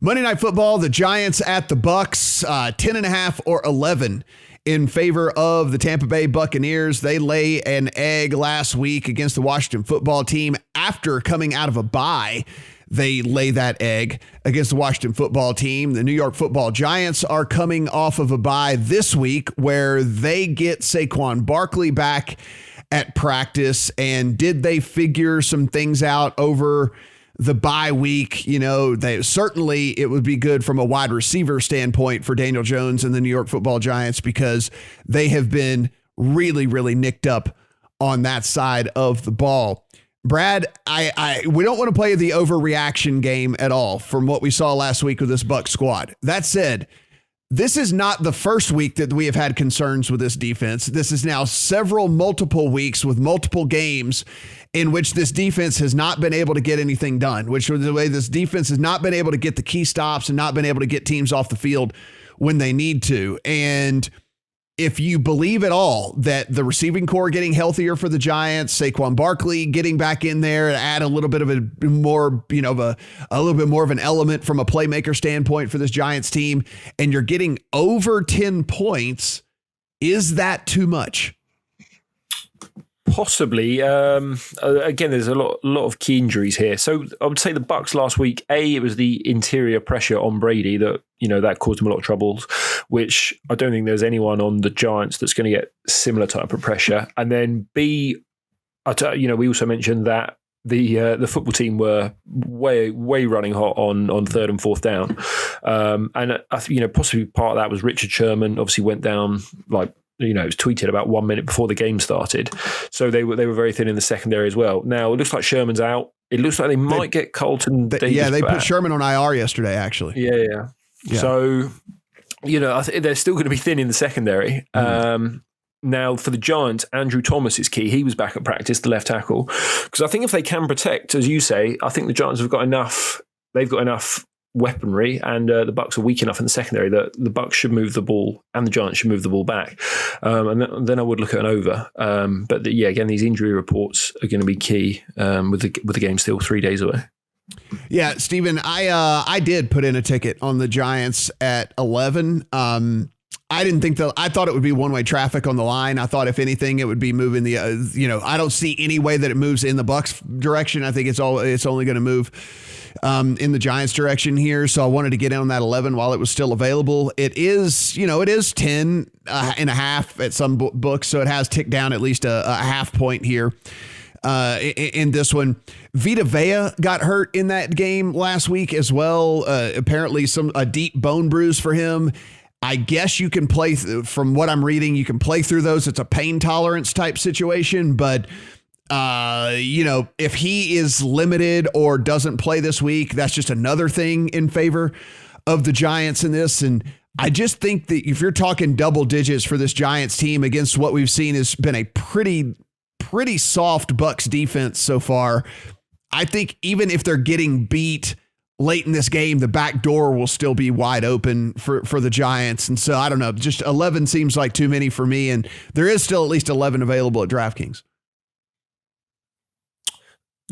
Monday Night Football, the Giants at the Bucs, 10.5 or 11 in favor of the Tampa Bay Buccaneers. They lay an egg last week against the Washington football team after coming out of a bye. They lay that egg against the Washington football team. The New York Football Giants are coming off of a bye this week where they get Saquon Barkley back at practice. And did they figure some things out over the bye week? You know, it would be good from a wide receiver standpoint for Daniel Jones and the New York Football Giants because they have been really, really nicked up on that side of the ball. Brad, we don't want to play the overreaction game at all from what we saw last week with this Bucs squad. That said, this is not the first week that we have had concerns with this defense. This is now multiple weeks with multiple games in which this defense has not been able to get anything done, which is the way this defense has not been able to get the key stops and not been able to get teams off the field when they need to. And if you believe at all that the receiving core getting healthier for the Giants, Saquon Barkley getting back in there to add a little bit of a little bit more of an element from a playmaker standpoint for this Giants team, and you're getting over 10 points, is that too much? Possibly. Again, there's a lot of key injuries here. So I would say the Bucs last week, it was the interior pressure on Brady that caused him a lot of troubles, which I don't think there's anyone on the Giants that's going to get similar type of pressure. And then B, we also mentioned that the football team were way running hot on third and fourth down. And possibly part of that was Richard Sherman obviously went down it was tweeted about 1 minute before the game started. So they were very thin in the secondary as well. Now, it looks like Sherman's out. It looks like they might get Colton Davis they back. put Sherman on IR yesterday, actually. Yeah. So, I think they're still going to be thin in the secondary. Now, for the Giants, Andrew Thomas is key. He was back at practice, the left tackle. Because I think if they can protect, as you say, I think the Giants have got enough. They've got enough weaponry, and the Bucs are weak enough in the secondary that the Bucs should move the ball and the Giants should move the ball back. And then I would look at an over. But again, these injury reports are going to be key with the game still 3 days away. Yeah, Stephen, I did put in a ticket on the Giants at 11. I didn't think I thought it would be one-way traffic on the line. I thought if anything, it would be moving I don't see any way that it moves in the Bucs direction. I think it's only going to move in the Giants direction here. So I wanted to get in on that 11 while it was still available. It is 10 and a half at some books. So it has ticked down at least a half point here. In this one, Vita Vea got hurt in that game last week as well. Apparently a deep bone bruise for him. I guess you can play from what I'm reading, you can play through those. It's a pain tolerance type situation, but if he is limited or doesn't play this week, that's just another thing in favor of the Giants in this. And I just think that if you're talking double digits for this Giants team against what we've seen has been a pretty soft Bucs defense so far, I think even if they're getting beat late in this game, the back door will still be wide open for the Giants. And so I don't know, just 11 seems like too many for me. And there is still at least 11 available at DraftKings.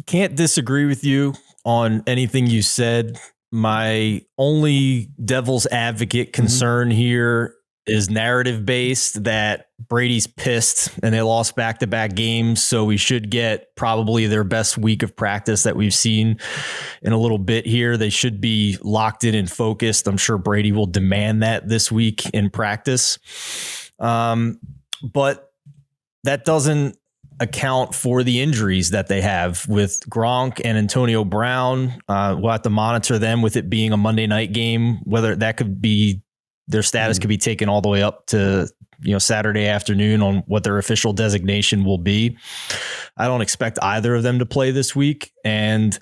Can't disagree with you on anything you said. My only devil's advocate concern here is narrative based, that Brady's pissed and they lost back-to-back games. So we should get probably their best week of practice that we've seen in a little bit here. They should be locked in and focused. I'm sure Brady will demand that this week in practice. But that doesn't account for the injuries that they have with Gronk and Antonio Brown. We'll have to monitor them with it being a Monday night game, whether that could be their status could be taken all the way up to Saturday afternoon on what their official designation will be. I don't expect either of them to play this week, and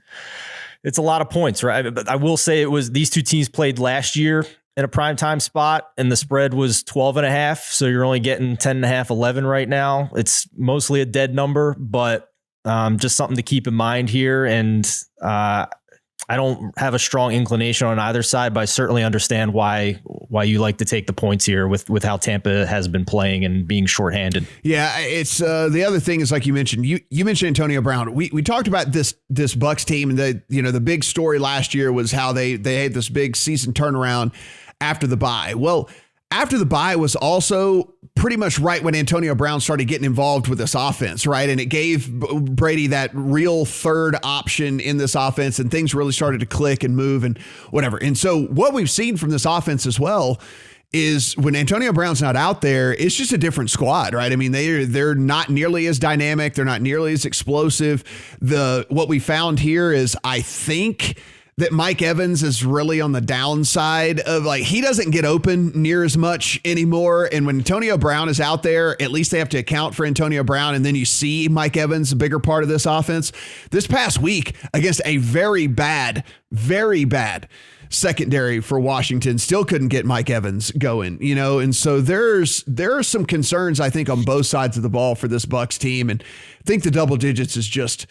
it's a lot of points, right? But I will say these two teams played last year in a primetime spot, and the spread was 12.5. So you're only getting 10.5, 11 right now. It's mostly a dead number, but just something to keep in mind here. And I don't have a strong inclination on either side, but I certainly understand why why you like to take the points here with how Tampa has been playing and being shorthanded. Yeah, it's the other thing is, like you mentioned, you mentioned Antonio Brown. We talked about this Bucs team, and the big story last year was how they had this big season turnaround after the bye. Well, after the bye was also pretty much right when Antonio Brown started getting involved with this offense, right? And it gave Brady that real third option in this offense, and things really started to click and move and whatever. And so what we've seen from this offense as well is when Antonio Brown's not out there, it's just a different squad, right? I mean, they're not nearly as dynamic. They're not nearly as explosive. What we found here is, I think, that Mike Evans is really on the downside of, like, he doesn't get open near as much anymore. And when Antonio Brown is out there, at least they have to account for Antonio Brown. And then you see Mike Evans, a bigger part of this offense. This past week against a very bad secondary for Washington, still couldn't get Mike Evans going, and so there are some concerns, I think, on both sides of the ball for this Bucs team. And I think the double digits is just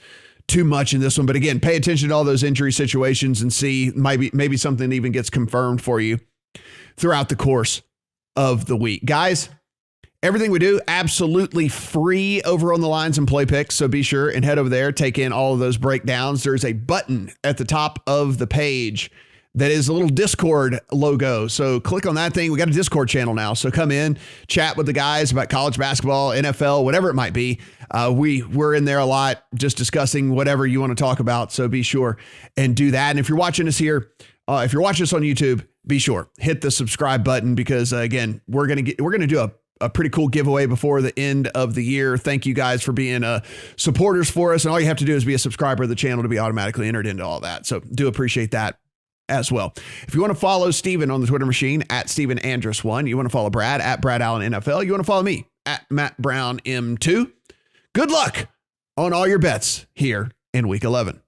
too much in this one. But again, pay attention to all those injury situations and see maybe something even gets confirmed for you throughout the course of the week. Guys, everything we do absolutely free over on the Lines and Play Picks. So be sure and head over there, take in all of those breakdowns. There's a button at the top of the page that is a little Discord logo. So click on that thing. We got a Discord channel now. So come in, chat with the guys about college basketball, NFL, whatever it might be. We're in there a lot, just discussing whatever you want to talk about. So be sure and do that. And if you're watching us here, if you're watching us on YouTube, be sure hit the subscribe button, because again, we're going to do a pretty cool giveaway before the end of the year. Thank you guys for being supporters for us. And all you have to do is be a subscriber of the channel to be automatically entered into all that. So do appreciate that as well. If you want to follow Steven on the Twitter machine at Steven Andrus1, you want to follow Brad at Brad Allen NFL, you want to follow me at Matt Brown M2. Good luck on all your bets here in week 11.